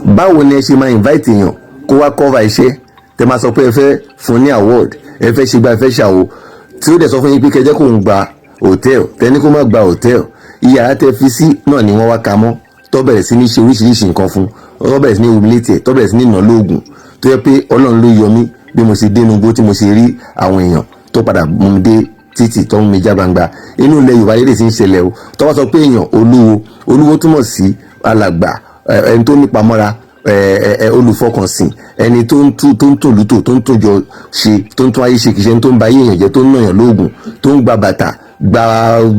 báwo ni ẹ ṣe máa invite èèyàn kó wá cover iṣẹ́ tẹ máa sọ pé ẹ fẹ́ fún ní award ẹ fẹ́ ṣe gba ẹ fẹ́ ṣàwò tí ó dẹ̀ sọ fún yín pé kẹjẹ́ kó ń gba hòtẹ́ẹ̀lì tẹni kó má gba hòtẹ́ẹ̀lì iyàrá tẹ fi sí náà ni wọ́n wá ka mọ́ tó bẹ̀rẹ̀ sí ní ṣe oríṣiríṣi nǹkan fún tó bẹ̀rẹ̀ sí ní humiliate tó bẹ̀rẹ̀ sí ní ìná lóògùn tó yẹ pé ọlọ́run ló yọ mí bí mo ṣe dénú gbó tí mo ṣe rí àwọn èèyàn tó padà mú mi dé títì tó ń mi já gbangba inú ilẹ̀ Yorùbá lédè sí ń ṣẹlẹ̀ o tó wá sọ pé èèyàn olúwo túmọ̀ sí alàgbà ẹni tó nípa mọ́ra olùfọkànsìn ẹni tó ń tòlútò tó ń tòjọ ṣe tó ń tún ayé ṣe kìí ṣe tó ń ba ayé èèyàn jẹ́ tó ń nàyàn lóògùn tó ń gba bàtà gba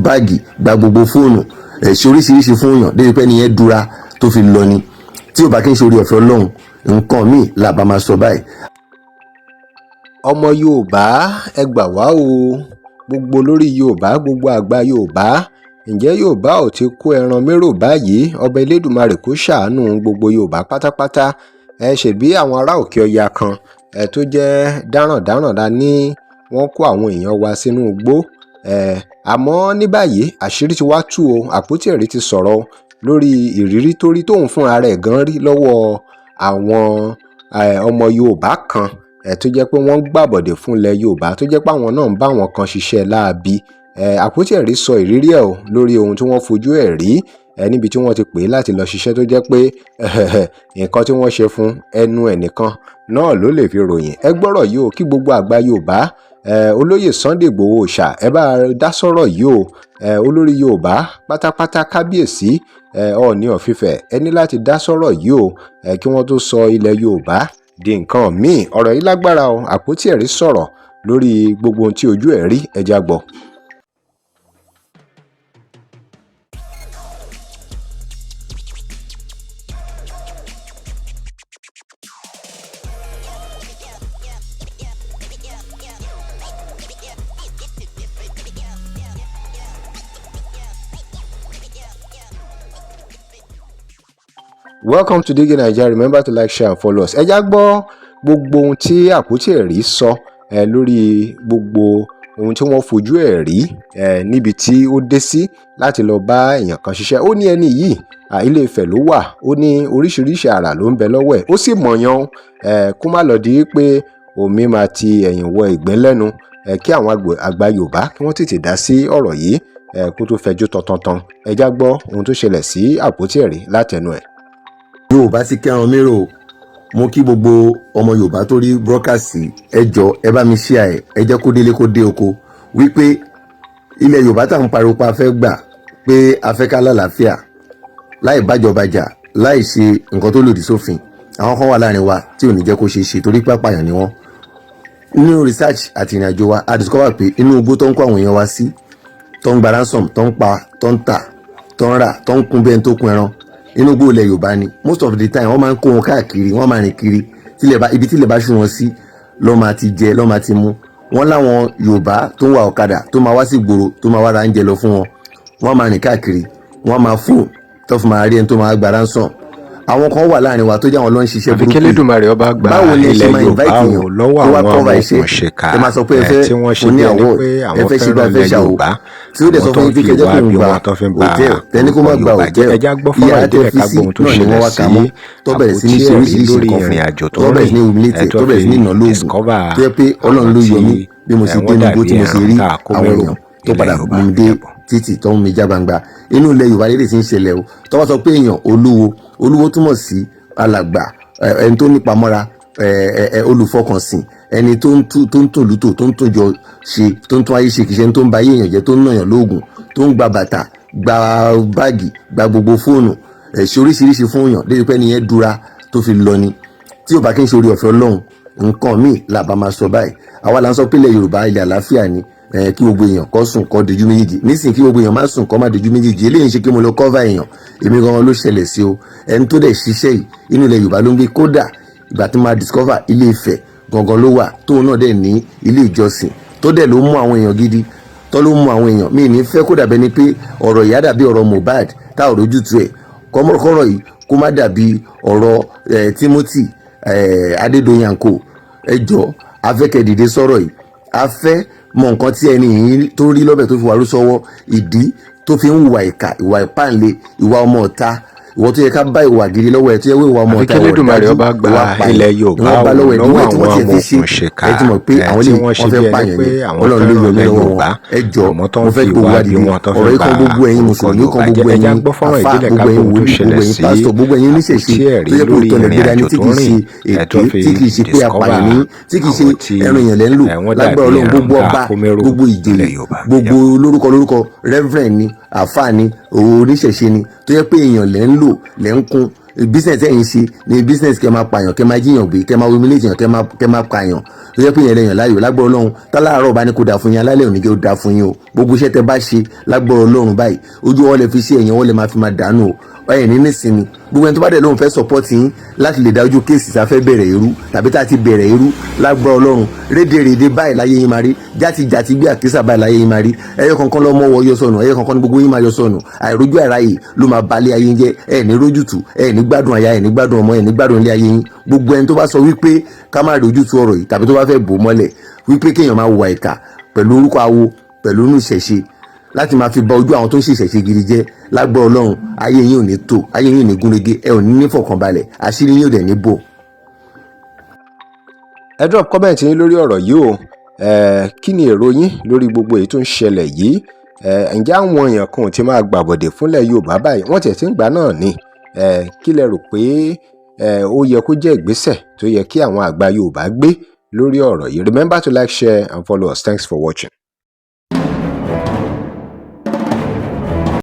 báàgì gba gbogbo fóònù ṣe oríṣiríṣi fún èèyàn débi pé nìyẹn dúra tó fi lọ ni tí ò bá kí n ṣe orí ọ̀fẹ́ Ọlọ́run nǹkan míì làbá máa sọ báyìí. ọmọ Yorùbá ẹ gbà wá o gbogbo lórí Yorùbá gbogbo àgbà Yorùbá ǹjẹ́ Yorùbá ò ti kó ẹran mérò báyìí ọba Elédùmarè kó ṣàánú gbogbo Yorùbá pátápátá ẹ ṣèbí àwọn ará òkè ọya kan tó jẹ́ dáràndáràn la ní wọ́n kó àwọn èèyàn wa sínú igbó àmọ́ ní báyìí àṣírí ti wá tú o Àpótí Ẹ̀rí ti sọ̀rọ̀ lórí ìrírí tó rí tóun fúnra rẹ̀ gan rí lọ́wọ́ àwọn ọmọ Yorùbá kan tó jẹ́ pé wọ́n gbàbọ̀dẹ̀ fún ilẹ̀ Yorùbá tó jẹ́ pé àwọn náà ń bá wọn kan ṣiṣẹ́ láabi Àpótí Ẹ̀rí sọ ìrírí ẹ̀ o lórí ohun tí wọ́n fojú ẹ̀ rí níbi tí wọ́n ti pè é láti lọ ṣiṣẹ́ tó jẹ́ pé nǹkan tí wọ́n ṣe fún ẹnu ẹnìkan náà ló lè fi ròyìn ẹ gbọ́rọ̀ yìí o kí gbogbo àgbà Yorùbá olóyè Sunday Igboho Òòṣà ẹ bá dá sọ̀rọ̀ yìí o olórí Yorùbá pátápátá kábíyèsí Ọọ̀ni of Ife ẹ ní láti dá sọ̀rọ̀ yìí o kí wọ́n tó sọ ilẹ̀ Yorùbá di nǹkan míì ọ̀rọ̀ yìí lágbára o Àpótí Ẹ̀rí sọ̀rọ̀ lórí gbogbo ohun tí ojú ẹ̀ rí ẹja gbọ́. Welcome to Digi Naija. Remember to like, share and follow us. ẹ já gbọ́ gbogbo ohun tí Àpótí Ẹ̀rí sọ lórí gbogbo ohun tí wọ́n fojú ẹ̀ rí níbi tí ó dé sí láti lọ bá èèyàn kan ṣiṣẹ́. Ó ní ẹni yìí Ilé Ifẹ̀ ló wà ó ní oríṣiríṣi àrà ló ń bẹ lọ́wọ́ ẹ̀ ó sì mọ̀yán kó má lọ di pé omi máa ti ẹ̀yìn wọ ìgbín lẹ́nu kí àwọn àgbà Yorùbá kí wọ́n tètè dá sí ọ̀rọ̀ yìí kó tó fẹjú tọ̀tọ̀tàn. ẹ já gbọ́ ohun tó ṣẹlẹ̀ sí Àpótí Ẹ̀rí látẹnu ẹ̀. Yorùbá ti kẹran mérò mo kí gbogbo ọmọ Yorùbá tó rí brókàsì ẹ jọ̀ọ́ ẹ bá mi share ẹ jẹ́ kó délé kó dé oko wípé ilẹ̀ Yorùbá tá ń pariwo pa fẹ́ gbà pé a fẹ́ ká lálàáfíà láì bájọbajà láì ṣe nǹkan tó lòdì sófin àwọn kan wà láàrin wa tí ò ní jẹ́ kó ṣe ṣe torí pápáyàn ni wọ́n. nínú research àti ìrìnàjò wa a discover pé inú igbó tó ń kó àwọn èèyàn wa sí tó ń gba ransom tó ń pa tó ń tà tó ń rà tó ń kún bẹ́ẹ̀ tó kún ẹran inú igbó ilẹ̀ Yorùbá ni most of the time wọ́n máa ń kó wọn káàkiri wọ́n máa rìn kiri ibi tí ilẹ̀ bá ṣú wọn sí lọ́ máa ti jẹ lọ́ máa ti mú wọ́n láwọn Yorùbá tó ń wa ọ̀kadà tó máa wá sí ìgboro tó máa wá ra oúnjẹ lọ fún wọn wọ́n máa rìn káàkiri wọ́n máa fò tó fi máa rí ẹni tó máa gba ransom àwọn kan wà láàrin wa tó jẹ́ àwọn ló ń ṣiṣẹ́ burúkú Elédùmarè ọba gba ilẹ̀ Yorùbá o lọ́wọ́ àwọn ọmọọṣẹ́ka tí wọ́n ṣe bí ẹni pé àwọn fẹ́ràn ilẹ̀ Yorùbá tí ó dẹ̀ sọ fún yín pé kẹjẹ́ kó ń gba hòtẹ́ẹ̀lì tẹni kó má gba hòtẹ́ẹ̀lì ìyá tẹ fi sí náà ni wọ́n wá kà mọ́ tó bẹ̀rẹ̀ sí ní ṣe oríṣiríṣi kan fún tó bẹ̀rẹ̀ sí ní humiliate tó bẹ̀rẹ̀ sí ní ìná lóògùn tó yẹ pé Ọlọ́run ló yọ mí bí mo ṣe dé nígbó tí mo ṣe rí àwọn èèyàn tó padà mú mi dé títì tó ń mi já gbangba inú ilẹ̀ Yorùbá lédè sí ń ṣẹlẹ̀ o tó wá sọ pé èèyàn olúwo túmọ̀ sí alàgbà ẹni tó nípa mọ́ra olùfọkànsìn ẹni tó ń tòlútò tó ń tòjọ ṣe tó ń tún ayé ṣe kìí ṣe tó ń ba ayé èèyàn jẹ́ tó ń nàyàn lóògùn tó ń gba bàtà gba báàgì gba gbogbo fóònù ṣe oríṣiríṣi fún èèyàn débi pé nìyẹn dúra tó fi lọ ni tí ò bá kí n ṣe orí ọ̀fẹ́ Ọlọ́run nǹkan míì làbá máa sọ báyìí àwa là ń sọ pé ilẹ̀ Yorùbá ilẹ̀ àlàáfíà ni kí gbogbo èèyàn kó sùn kó dojú méjèèjì nísìnyí kí gbogbo èèyàn má sùn kó má dojú méjèèjì eléyìí ń ṣe kí mo lọ cover èèyàn èmi gan ló ṣẹlẹ̀ sí o ẹni tó dẹ̀ ṣiṣẹ́ yìí inú ilẹ̀ Yorùbá ló ń gbé kódà ìgbà tí máa discover Ilé Ifẹ̀ gangan ló wà tóun náà dẹ̀ ní ilé ìjọsìn tó dẹ̀ ló mú àwọn èèyàn gidi tó ló mú àwọn èèyàn míì ní fẹ́ kó dàbẹ́ ni pé ọ̀rọ̀ ìyá dàbí ọ̀rọ̀ Mohbad tá ò rójútu ẹ̀ kọ́mọ́kọ́rọ̀ yìí kó má dàbí ọ̀rọ̀ Timothy Adédoyanko ẹ jọ̀ọ́ afẹ́kẹ́ dìde sọ̀rọ̀ yìí afẹ́ mọ nǹkan tí ẹni yìí tó rí lọ́bẹ̀ tó fi wàrú sọ́wọ́ ìdí tó fi ń hùwà ìkà ìwà ìpáǹle ìwà ọmọ ọ̀tá ìwọ tó yẹ ká bá ìwà gidi lọ́wọ́ ẹ tó yẹ ìwà ọmọ ọ̀tá ìwà dájú ìwà pààyàn ìwà bá lọ́wọ́ ẹ níwọ̀n tí wọ́n ti fi ṣe ẹ ti mọ̀ pé àwọn lè wọ́n fẹ́ pààyàn ni Ọlọ́run ló yọ mí lọ́wọ́ wọn ẹ jọ mo fẹ́ gbogbo wa dìde ọ̀rọ̀ yìí kan gbogbo ẹ̀yin mùsùlùmí kan gbogbo ẹ̀yin àfà gbogbo ẹ̀yin wòlíì gbogbo ẹ̀yin pásítọ̀ gbogbo ẹ̀yin oníṣẹ̀ṣe tó yẹ pé ìtọ́nà ìgbéra ni tí kì í ṣe èké tí kì í ṣe pé apààyàn ní tí kì í ṣe ẹran èèyàn lẹ́ ń lò lágbára Ọlọ́run gbogbo ọba gbogbo ìjòyè gbogbo lórúkọ reverend ni àfà ni oníṣẹ̀ṣe ni tó yẹ pé èèyàn lẹ́ ń lò lẹ́ ń kún business ẹ̀yin ṣe ni business kẹ́ máa pààyàn kẹ́ máa jíyàn gbé kẹ́ máa humiliate yàn kẹ́ máa pààyàn tó yẹ pé yẹn lẹ́yìn láyò lágbára Ọlọ́run táláàárọ̀ bá ní kó dáa fún yín alálẹ̀ òní kí ó dáa fún yín o gbogbo iṣẹ́ tẹ́ bá ṣe lágbára Ọlọ́run báyìí ojú wọn lè fi ṣe ẹ̀yìn wọn lè máa fi máa dànù o ẹ̀yìn ní nísìnyí gbogbo ẹni tó bá dẹ̀ lóun fẹ́ support yín láti lè dájú kéèsì tá a fẹ́ bẹ̀rẹ̀ irú tàbí tá a ti bẹ̀rẹ̀ irú lágbára Ọlọ́run rédèrèdè báyìí láyé yín máa rí játijàti gbé àkísà báyìí láyé yín máa rí ẹyọ kankan lọ́mọ wọ yọ sọnù ẹyọ kankan ní gbogbo yín máa yọ sọnù àìrójú àìráyè ló máa balẹ̀ ayé yín jẹ́ ẹ̀ ní rójútù ẹ̀ ní gbádùn aya ẹ̀ ní gbádùn ọmọ ẹ̀ ní gbádùn ilé ayé yín gbogbo ẹni tó bá sọ wípé ká má rójútù ọ̀rọ̀ yìí tàbí tó bá fẹ́ bò mọ́lẹ̀ wípé kéèyàn máa wà ìkà pẹ̀lú orúkọ awo pẹ̀lú inú ìṣẹ̀ṣe láti máa fi bà ojú àwọn tó ń ṣe ìṣẹ̀ṣe gidi jẹ́ lágbára Ọlọ́run ayé yín ò ní tò ayé yín ò ní gúnrégé ẹ ò ní nífọ̀kànbalẹ̀ àṣírí yín ò dẹ̀ ní bò. ẹ drop comment yín lórí ọ̀rọ̀ yìí o kí ni èrò yín lórí gbogbo èyí tó ń ṣẹlẹ̀ yìí ǹjẹ́ àwọn èèyàn kan ò ti máa gbàbọ̀dẹ̀ fúnlẹ̀ Yorùbá báyìí wọ́n tiẹ̀ ti ń gbà náà ni kí lẹ rò pé ó yẹ kó jẹ́ ìgbésẹ̀ tó yẹ kí àwọn àgbà Yorùbá gbé lórí ọ̀rọ̀ yìí. Remember to like, share and follow us. Thanks for watching.